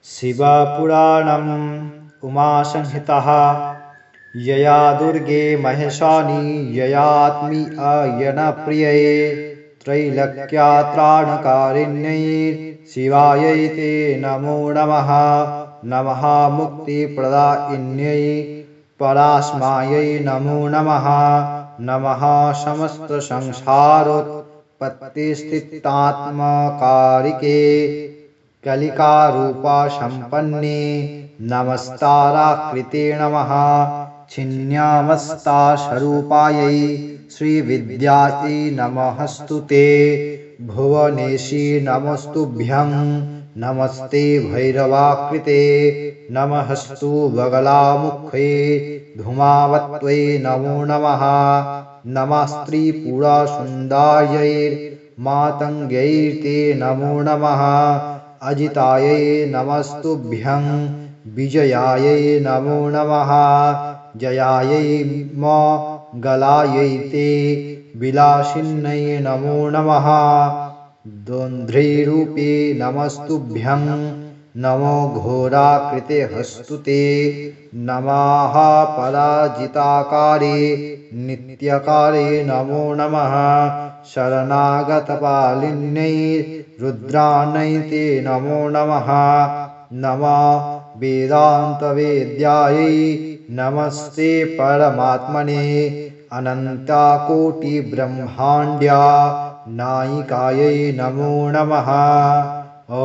शिवपुराणम् उमासंहिता यया दुर्गे महेशानी ययात्मी अयनप्रियै त्रैलोक्यत्राणकारिण्यै शिवायै ते नमो नमः। नमः मुक्तिप्रदायिन्यै परास्मायै नमो नमः। नमः समस्तसंसारोत्पत्तिस्थित्यात्मकारिके कलिकारूपसम्पन्ने नमस्ताराकृते नमः। छिन्नामस्तास्वरूपायै श्रीविद्यायै नमस्तुते। भुवनेशी नमस्तुभ्यं नमस्ते भैरवाकृते। नमस्तु बगलामुखे धूमावत्यै नमो नमः। नमस्त्रिपुरसुन्दर्यै मातङ्ग्यै ते नमो नमः। अजितायै नमस्तुभ्यं विजयायै नमो नमः। जयायै मङ्गलायै ते विलासिन्यै नमो नमः। दोन्ध्रीरूपे नमस्तुभ्यं नमो घोराकृते हस्तुते। नमः पराजिताकारे नित्यकारे नमो नमः। शरणागतपालिन्यै रुद्राण्यै ते नमो नमः। नमः वेदान्तवेद्यायै नमस्ते परमात्मने। अनन्तकोटिब्रह्माण्ड्या नायिकायै नमो नमः। ॐ